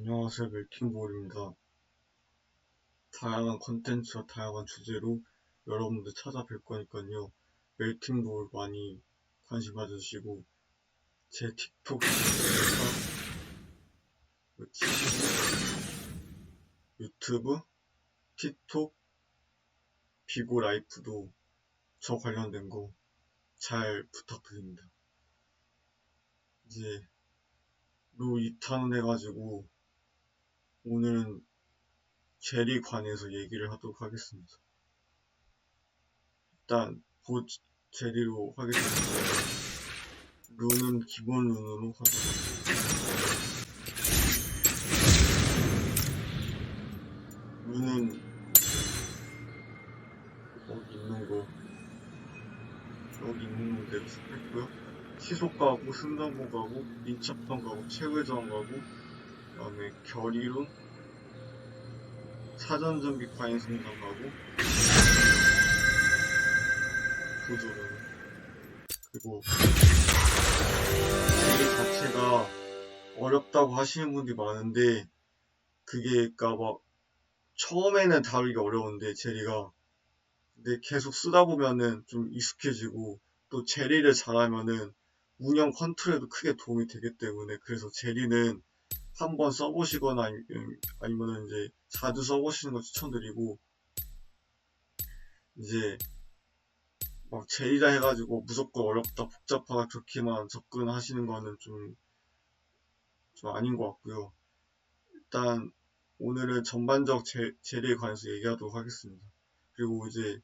안녕하세요. 멜팅볼입니다. 다양한 컨텐츠와 다양한 주제로 여러분들 찾아뵐 거니까요. 멜팅볼 많이 관심 가져주시고 제 틱톡, 유튜브, 틱톡, 비고 라이프도 저 관련된 거 잘 부탁드립니다. 이제 로 2탄 해가지고 오늘은 제리 관해서 얘기를 하도록 하겠습니다. 일단 곧 제리로 하겠습니다. 룬은 기본 룬으로 하겠습니다. 룬은 여기 있는 대로 했고요. 시속 가고, 승전보 가고, 민첩선 가고, 최외전 가고, 그 다음에 결의룬, 사전전기 과잉성장 가고, 구조룬. 그리고 이 자체가 어렵다고 하시는 분들이 많은데 그게 막 처음에는 다루기 어려운데 제리가 근데 계속 쓰다 보면은 좀 익숙해지고 또 제리를 잘하면은 운영 컨트롤에도 크게 도움이 되기 때문에 그래서 제리는 한번 써보시거나 아니면은 이제 자주 써보시는 거 추천드리고 이제 막 제리라 해가지고 무조건 어렵다 복잡하다 그렇게만 접근하시는 거는 좀 아닌 것 같고요. 일단 오늘은 전반적 제리에 관해서 얘기하도록 하겠습니다. 그리고 이제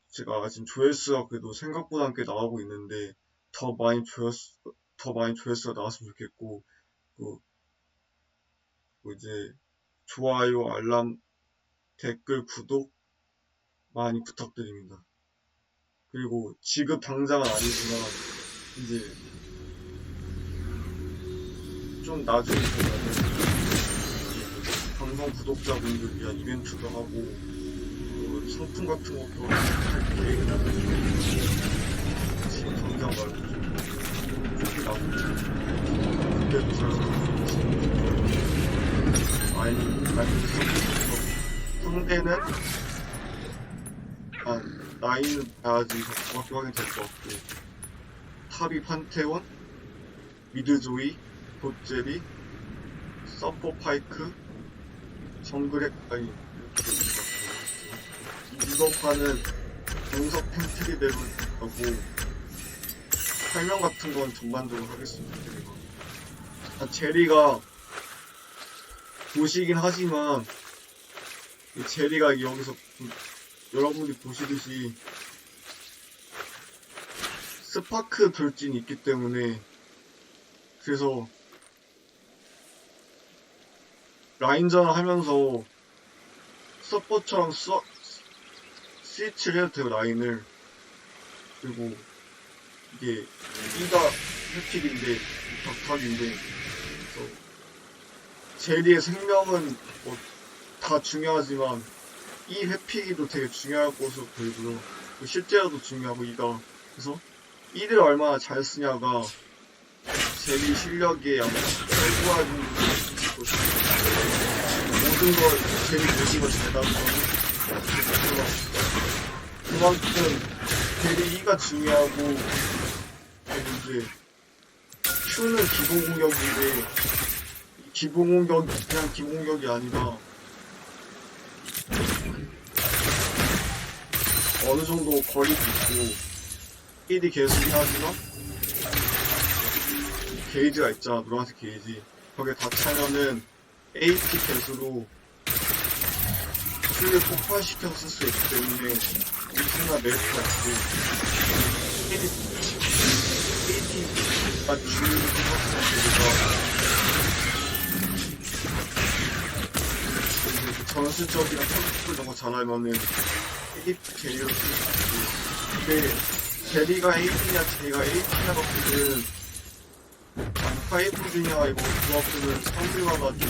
제가 지금 조회수가 그래도 생각보다 꽤 나오고 있는데 더 많이 조회수가 나왔으면 좋겠고 그 이제 좋아요, 알람, 댓글, 구독 많이 부탁드립니다. 그리고 지금 당장은 아니지만 이제 좀 나중에 보면은 방송 구독자분들 위한 이벤트도 하고 상품 같은 것도 할 계획이나 지금 당장 말고 좀 나오고 그때도 상대는 나이는 봐야지 정확히 확인될 것 같고 탑이 판테온, 미드조이, 돗제리, 서퍼 파이크, 정글핵 이것과는 분석 펜트리대로 하고 설명 같은 건 전반적으로 하겠습니다. 제리가 보시긴 하지만 제리가 여기서 여러분들이 보시듯이 스파크 돌진이 있기 때문에 그래서 라인전을 하면서 서포처럼 스위치를 해도 되고 라인을 그리고 이게 E가 혜픽인데 닥탁인데 그래서 제리의 생명은 뭐 다 중요하지만 이 회피기도 되게 중요할 것으로 보이고요. 실제로도 중요하고 E가 그래서 E를 얼마나 잘 쓰냐가 제리 실력에 아마 최고할 모든 걸 제리 보시고 잘 나가서 그만큼 제리 E가 중요하고 그리고 이제 Q는 기본 공격인데 기본 공격이 그냥 기본 공격이 아니라 어느 정도 거리도 있고 스피드 개수긴 하지만 게이지가 있잖아. 노란색 게이지 거기에 다 차면은 AP 개수로 수를 폭발시켜서 쓸 수 있기 때문에 엄청난 메리트가 있고 AP가 주는 전술적이랑 컨트롤 이런 거 잘하면은 AP 제리로 쓸 수 있고 근데 제리가 AP냐 제리가 AP냐 같은 파이브 중이야 이거 조합들은 사람들마다 좀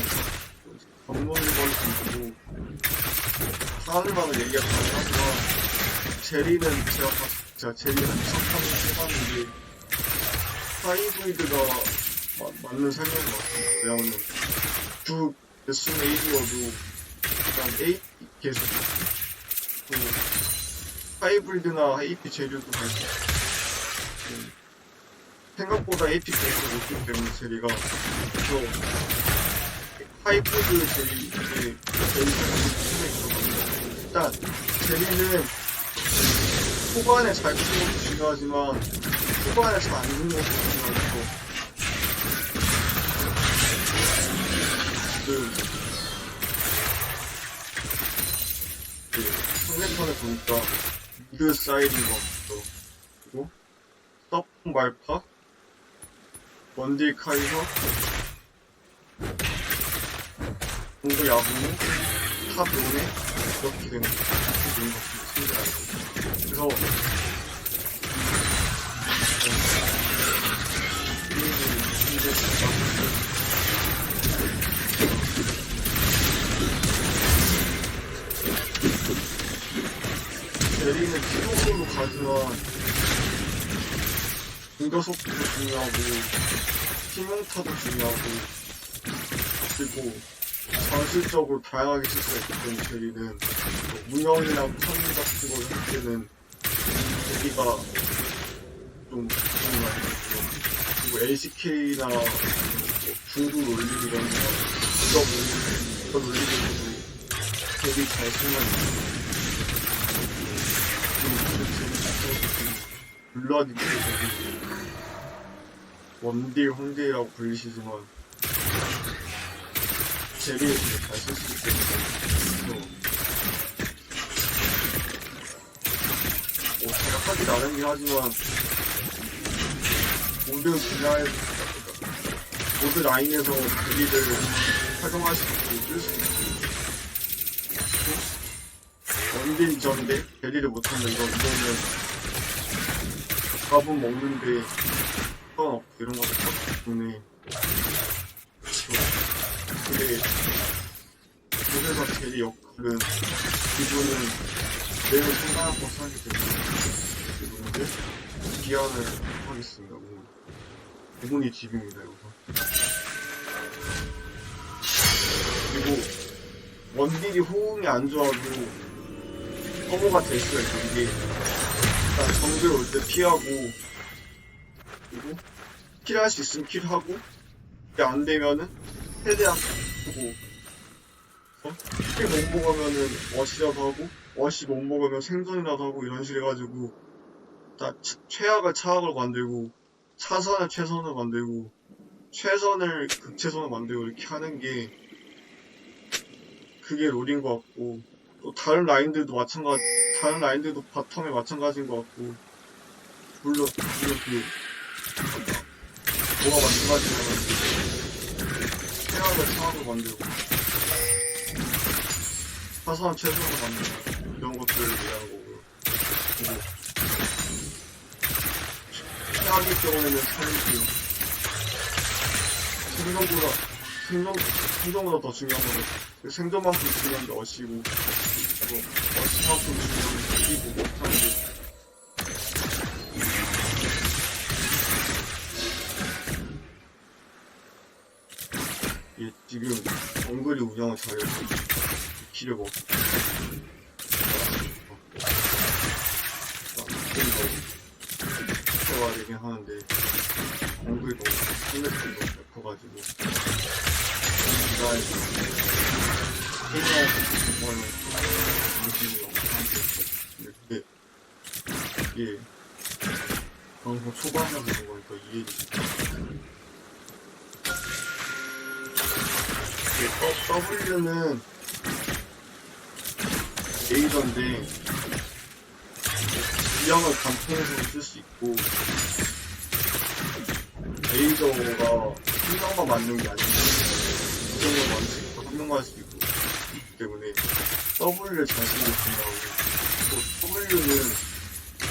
방문을 걸릴 수 있고 사람들마다 얘기가 다르지만 제리는 제가 제리는 미석하는 해봤는데 하이브리드가 맞는 설명인 것 같습니다. 왜냐하면 주 개수는 AD여도 일단 AP 계속 또 하이브리드나 AP 재료도 갈수 있고 생각보다 AP 계수가 높기 때문에 제리가 그래서 하이브리드 제리의 일단 제리는 초반에 잘 쓰는 것도 중요하지만 초반에 잘 안 쓰는 것도 중요하고 상대편에 보니까 미드 사이드인 것 같고 그리고 서풍 말파 원딜 카이서 공도 야구무 탑 요네 이렇게 되는 것 같습니다. 그래서 제리는 키로수로 가지만 공격 속도도 중요하고 팀용타도 중요하고 그리고 전술적으로 다양하게 쓸 수가 있기 때문에 제리는 운영이나 선물 같은 걸 할 때는 제리가 좀 도움이 많이 되고요. 그리고 LCK나 중국 올리기 이런 거 이거 올리기도 제리 잘 쓰면 블러디 원딜, 홍딜이라고 불리시지만 제리에 되게 잘 쓸 수 있기 때문에 제가 하기 나름이긴 하지만 모드 라인에서 제리를 활용할 수 있고 쓸 수 있고 원딜 이전인데 제리를 못한다 이거는 밥은 먹는데 상관없고 이런 것도 있기 때문에 근데 그래서 제리 역할은 기분은 매우 생각하고 하기 때문에 이분들 기한을 하겠습니다. 부분이 집입니다. 여기서 그리고 원딜이 호응이 안 좋아도 커버가 될 수가 있는 게 일단 정글 올 때 피하고 그리고 킬할 수 있으면 킬하고 이게 안 되면은 최대한 하고 킬 못 먹으면은 워시라도 하고 워시 못 먹으면 생존이라도 하고 이런 식으로 해가지고 일단 최악을 차악을 만들고 차선을 최선을 만들고 최선을 극최선을 만들고 이렇게 하는 게 그게 롤인 것 같고 또 다른 라인들도 바텀에 마찬가지인 것 같고 물론 그 뭐가 마찬가지지만 최악을 차악을 만들고 차선 최선을 만들고 이런 것들을 얘기하는 거고요. 그리고 최악의 경우에는 살리고 생존보다 더 중요한 거는 생존만큼 중요한 게 어시고 어시만큼 중요한 게 어시고 못하는데 이게 지금 정글이 운영을 잘해서 키를 먹고 해야 되긴 하는데 정글이 너무 스트레스가 높아가지고 기다려서 게임을 정말로 정신이 없는데 근데 이게 방송 초반에 보는 거니까 이해되지 W는 레이저인데 기량을 간통해서 쓸 수 있고 레이저가 한 명만 맞는 게 아니고 두 명만 맞을 수 있고 한 명만 할 수 있고 있기 때문에 W를 잘 쓰는 게 중요하고 또 W는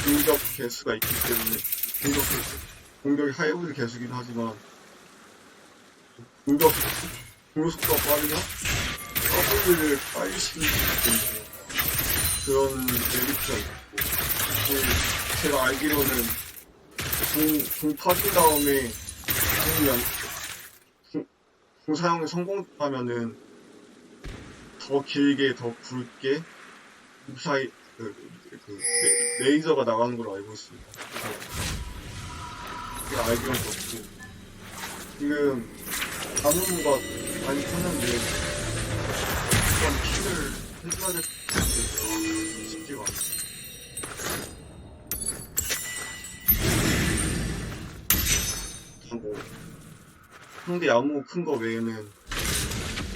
공격 개수가 있기 때문에 공격이 하이브리드 개수긴 하지만 공격 속도가 빠르면 W를 빨리 시키기 때문에 그런 메리트가 있고 또 제가 알기로는 공 터진 다음에 사용이 성공하면은 더 길게 더 굵게 무사히 레이저가 나가는 걸로 알고 있습니다. 그래서 알기는 그렇고 지금 나무가 많이 컸는데 그런 킥을 해줘야 될 것 같은데 쉽지가 않아요. 뭐 상대 야무 큰 거 외에는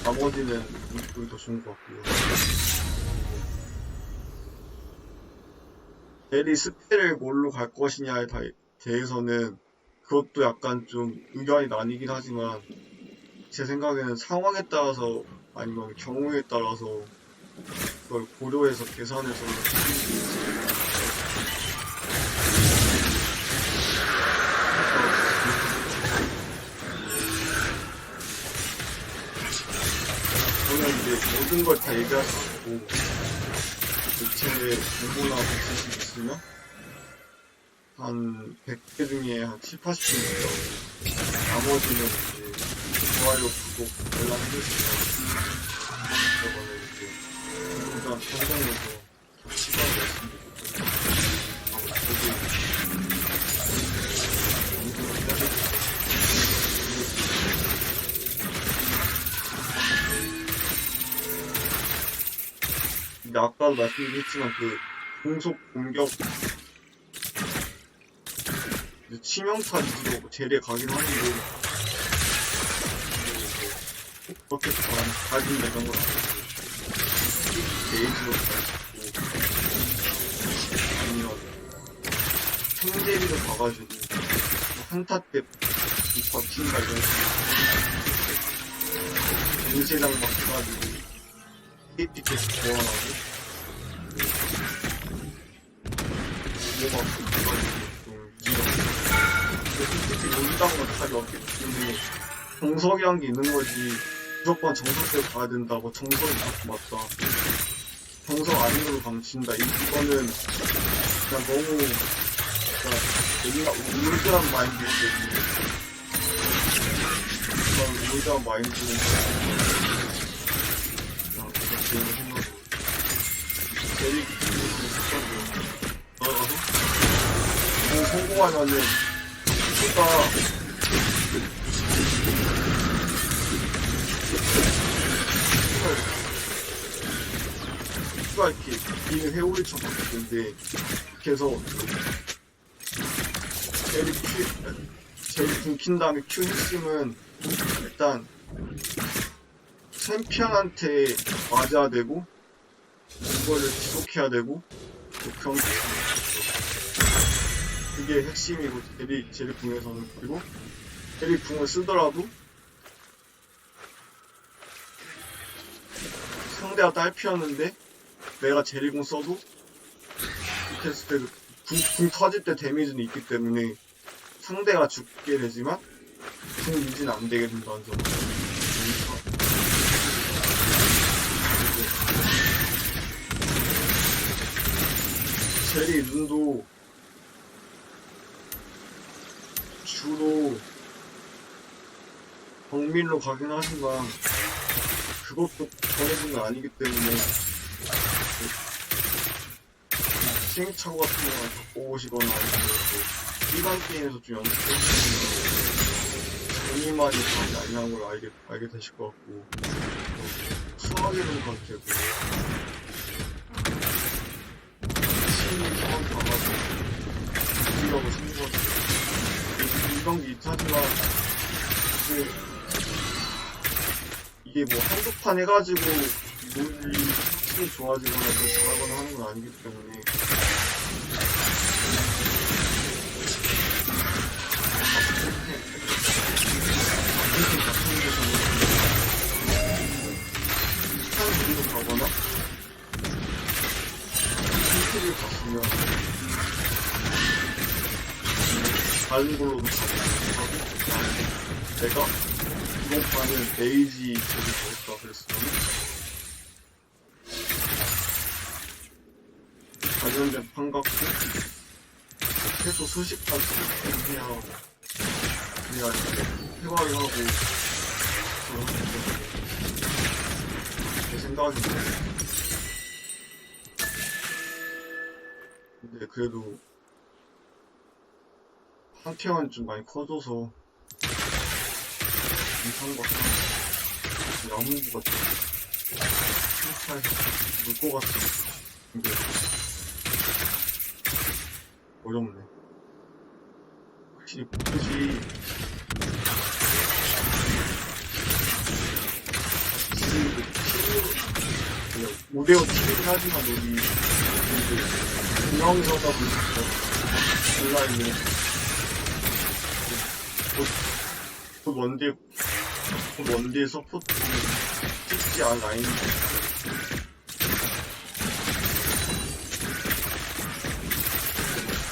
나머지는 이쪽이 더 좋은 것 같고요. 벨이 스펠을 뭘로 갈 것이냐에 대해서는 그것도 약간 좀 의견이 나뉘긴 하지만 제 생각에는 상황에 따라서 아니면 경우에 따라서 그걸 고려해서 계산해서 저는 이제 모든 걸 다 얘기할 수 없고 제 정보나 지식이 있으면 한 100개 중에 한 7, 80개 있어요. 나머지는 이제 좋아요, 구독, 알람 해주시면 저거는 이제 일단 성공해서 시간을 말씀드리고 저도 영상을 해야 되겠다. 근데 아까도 말씀드렸지만 그 공속 공격 치명타 위주로 제리에 가긴 하는데 그렇게 가진 되는 건 아니고 게이지로 가지고 아니면 생제리로 가가지고 한타 때 버틴다 이런 인쇄장 막 해가지고 KP 계속 보완하고 뭐가 붙어가지고 좀 솔직히 논당은 답이 없기 때문에 정석이란 게 있는 거지 무조건 정석대로 가야 된다 뭐 정석이 맞다 정석 아니로 가면 진다 이거는 그냥 너무 그러니까 울드한 마인드이기 때문에 그런 울드한 마인드는 그냥 제일 생각으로 제일 나가서 뭐 성공하면은 가 이렇게 긴 회오리처럼 바뀌는데 이렇게 해서 제일 굶긴 다음에 Q 핵심은 일단 챔피언한테 맞아야 되고 그거를 지속해야 되고 그런 그게 핵심이고 제리 궁에서는 그리고 제리 궁을 쓰더라도 상대가 딸피였는데 내가 제리 궁 써도 이렇게 했을 때 궁 터질 때 데미지는 있기 때문에 상대가 죽게 되지만 궁 유지는 안 되게 된다는 점. 제리 눈도 주로 정밀로 가긴 하지만 그것도 정해진 건 아니기 때문에 시행착오 같은 거만 갖고 오시거나 아니면 일반 게임에서 좀 연습해주시면 본인만이 답이 아니라는 걸 알게 되실 것 같고 수학에는 가도 되고 시민 상황 봐가지고 이기라고 생각하고 이런 게 있하지만 이게 뭐 한두 판 해가지고 롤이 확실히 좋아지거나 더 잘하거나 하는 건 아니기 때문에 비슷한 길로 가거나 힌트를 갔으면 다른 걸로도 가고 내가 이번 판은 베이지 쪽이 좋을까 그랬으면 관련된 판 갖고 최소 수십 판 해야 이렇게 회화를 하고 것처럼 제 생각인데, 근데 그래도 한태원이 좀 많이 커져서 괜찮은 것 같아. 야무부가 좀 살짝 물 것 같아. 근데 어렵네. 확실히 포켓이 5대5 팀이긴 하지만 우리 공영서다 보니까 온라인에 곧 원딜 서포트 찍지 않은 라인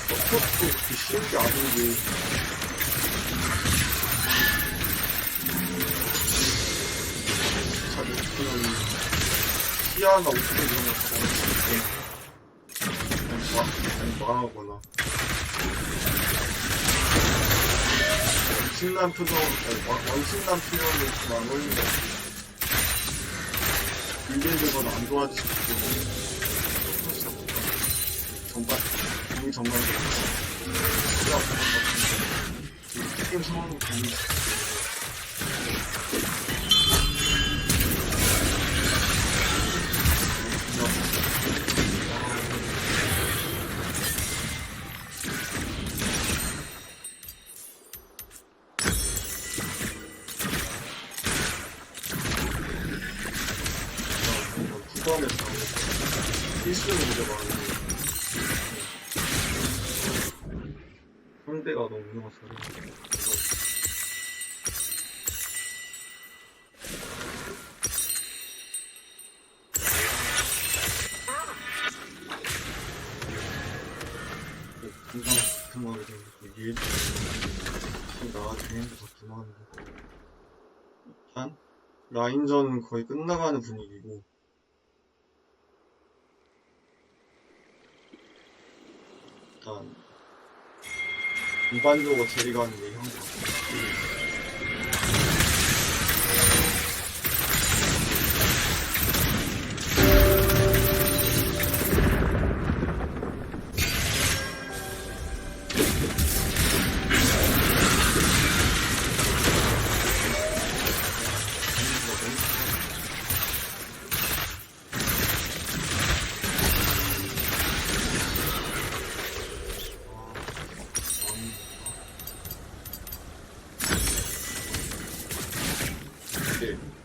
서포트도 그렇게 쉬운 게 아닌데 잘 못하면 시야나 어떻게 이런 거 그냥 망하거나 왕신난 표정은 좀 안 어울리는 것 같아요. 빌딩되거나 안 좋아질 수도 있고 전반 공이 전반적으로 시야 같은 게임 상황을 보는 구간에서 필수로 들어가는데 상대가 너무 운영을 잘해. 금방 급하게 되는데 이게 좀 나아지는 것 같긴 한데 일단 라인전은 거의 끝나가는 분위기고 일단 일반적으로 제리가는 얘기한 것 같고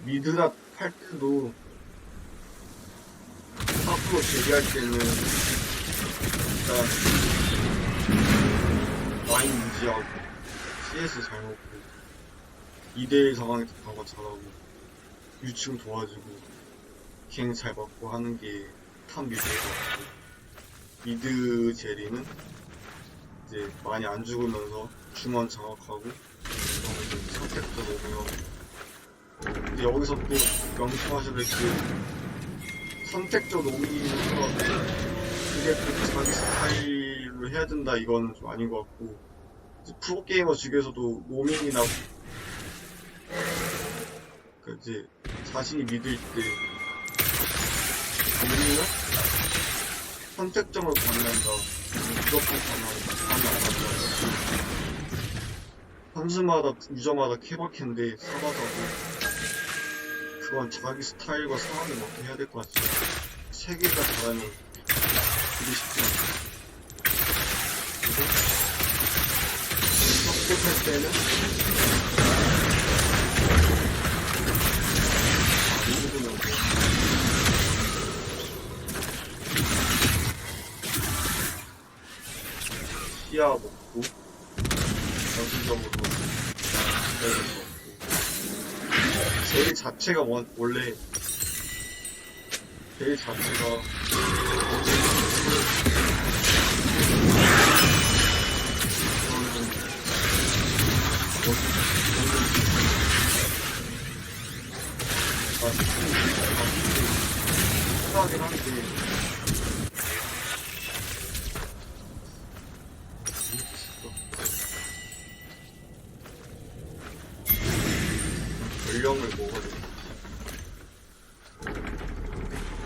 미드랍 할 때도 앞으로 대기할 때는 일단 라인 유지하고 CS 잘 먹고 2대1 상황에서 방어 잘하고 유충 도와주고 갱 잘 받고 하는 게 탑 미드인 것 같고 미드 제리는 이제 많이 안 죽으면서 중원 장악하고 선택도 노고요. 여기서 또 명심하셔야 될 게 선택적 로밍이면서 그게 또 자기 스타일로 해야 된다 이건 좀 아닌 것 같고 이제 프로게이머 중에서도 로밍이나 그 이제 자신이 믿을 때 로밍은 선택적으로 반응한다 무조건 반응한다 선수마다 유저마다 케바케인데 사바사고 그건 자기 스타일과 상황에 맞게 해야 될 것 같아요. 세 개가 잘하면 되게 쉽지 않아요. 그리고 협곡할 때는 누구도 시야 먹고 전술적으로 기다려서 제일 자체가 원래 제일 자체가 하긴 한데 전령을 먹어야 돼.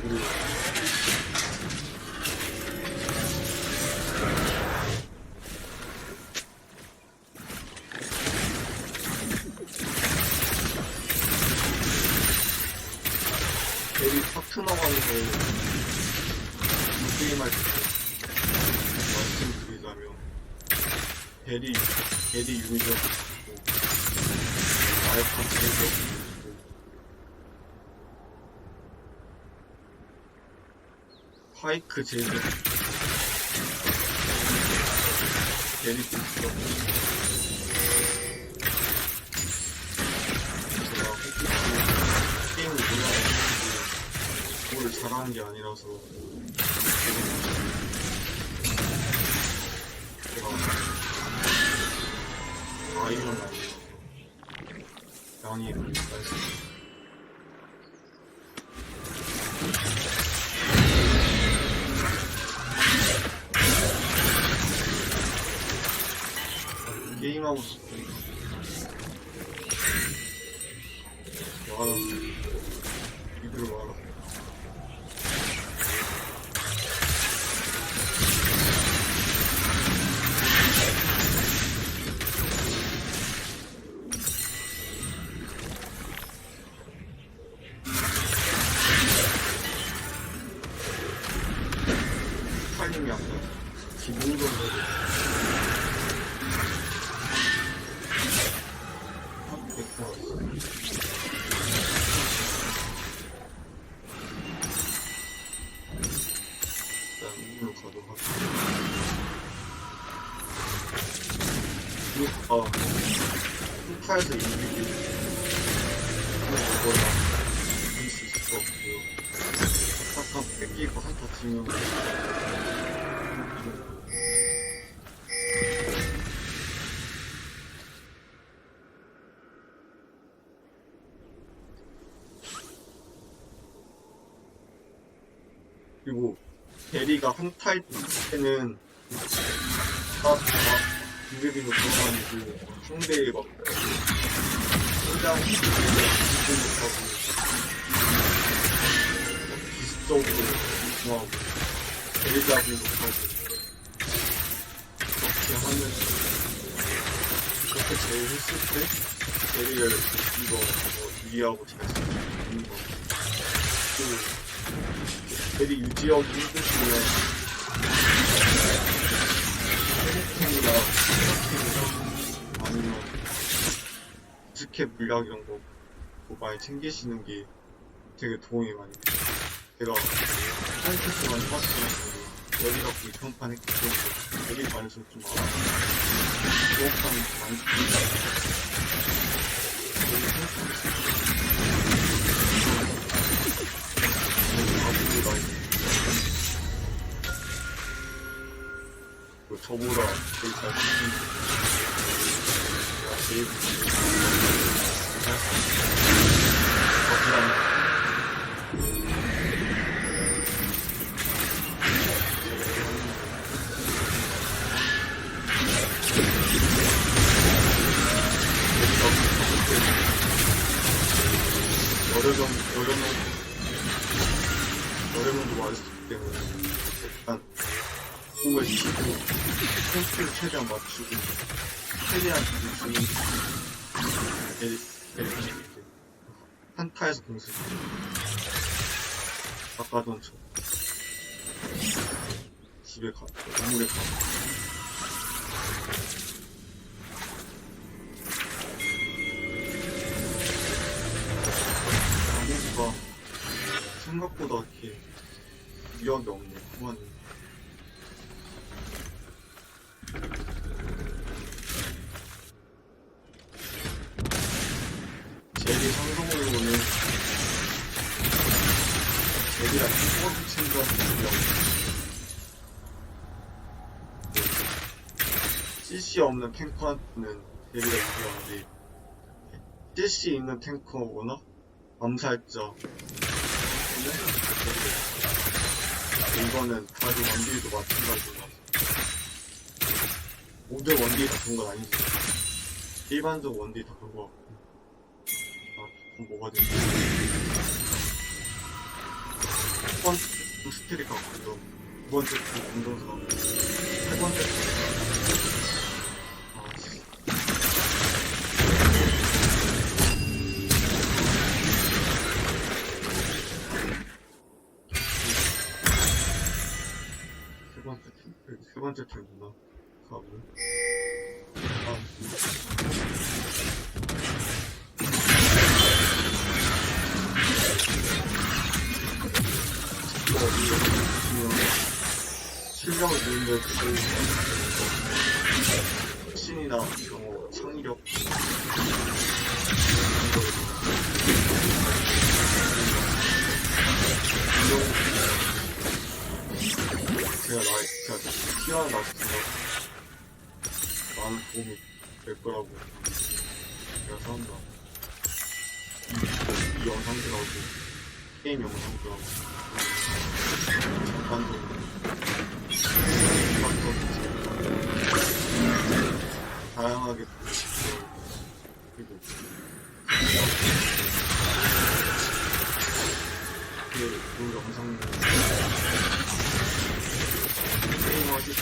그리고 베리 파트너하면서 이 게임할 때 말씀드리자면 베리 유니저 있고 알파 제이저 있고 파이크 제이저 베리 있어. 제가 혹시 게임을 몰라가지고 뭘 잘하는 게 아니라서 제가 아이언 아니라서 양이 말씀. 게임하고 싶으니까 와라 이대로 와라. 타이밍이 약간 기본적으로 일단 우물로 가도록 할게요. 홈파에서 이기기 이거나 이길 수 있을 것 같고요. 잠깐 뺏기고 한타 치면 그리고 베리가 한타일 때는 다 공격이 높아가지고 상대에 막 혼자 기분 못하고 기습적으로 중하고 베리 잡이 못하고 그렇게 하면 그렇게 제일 했을 때 베리를 이거 유리하고 잘 쓰는 거. 베리 유지하기 힘드시면 회복템이나 스타템이나 아니면 스캡 물약 이런 거 많이 챙기시는 게 되게 도움이 많이 돼요. 제가 한 세트만 해봤지만 베리 갖고 2편판 했기 때문에 베리 관해서 좀 알아요. 2편판 많이 저보다 되게 잘 쓰는 제일 여러 명도 맞았기 때문에 일단 공을 치고 템포를 최대한 맞추고 최대한 주는 베리 한타에서 공수 아까던 저 집에 가 우물에 가 나무가 생각보다 이렇게 위력이 없네. 그만. 제리 상성으로는 제리랑 스포츠 친구가 위력. CC 없는 탱커한테는 제리가 유리한데 CC 있는 탱커거나 암살자 이거는 다른 원딜도 마찬가지로 5대 원딜 다 그런 건 아니지. 일반적 원딜 다 그런 거 같고 뭐가 되지? 첫 번째 스테리카 공동, 두 번째 공동사, 세 번째 아씨. 세 번째 틀구나. 가고. 실력을 늘리는 신이나 영어, 창의력 제가 필요한 마스터가 많은 도움이 될 거라고 제가 생각합니다. 이 영상도 나오고 게임 영상도 나오고 잠깐도 다양하게 그리고 그 영상 게임 하실 때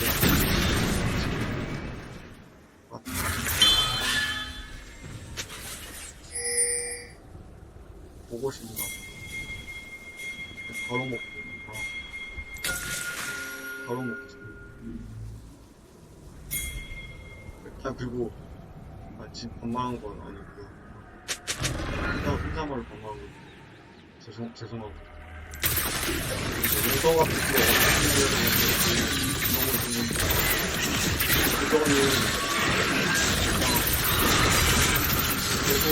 보고 싶나 바로 먹고 바로 먹지. 그리고 지금 반말한 건 아니고요. 혼자말로 반말한 거 죄송하고. 용서 같은 거 어떻게 해야 되는지 그런 거 좀 그거는 계속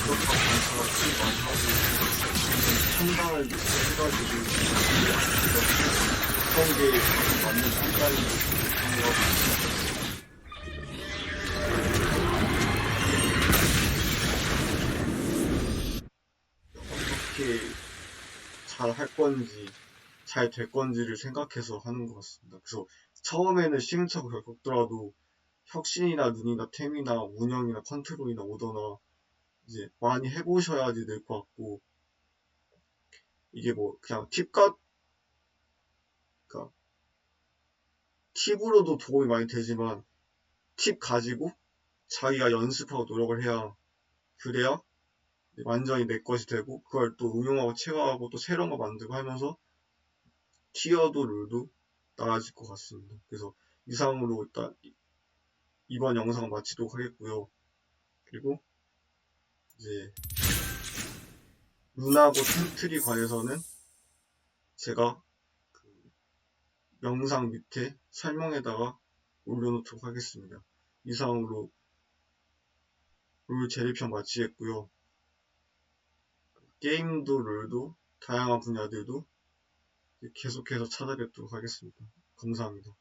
그렇다고 관찰하고 많이 하고 판단을 해가지고 어떤 게 맞는 판단인지 그런 거 어떻게 잘 할 건지 잘 될 건지를 생각해서 하는 것 같습니다. 그래서 처음에는 시행착오가 겪더라도 혁신이나 눈이나 템이나 운영이나 컨트롤이나 오더나 이제 많이 해보셔야지 될 것 같고 이게 뭐 그냥 그러니까 팁으로도 도움이 많이 되지만 팁 가지고 자기가 연습하고 노력을 해야 그래야 완전히 내 것이 되고 그걸 또 응용하고 체화하고 또 새로운 거 만들고 하면서 티어도 룰도 나아질 것 같습니다. 그래서 이상으로 일단 이번 영상 마치도록 하겠고요. 그리고 이제 룬하고 템트리 관해서는 제가 그 영상 밑에 설명에다가 올려놓도록 하겠습니다. 이상으로 룰 재래편 마치겠고요. 게임도 룰도 다양한 분야들도 계속해서 찾아뵙도록 하겠습니다. 감사합니다.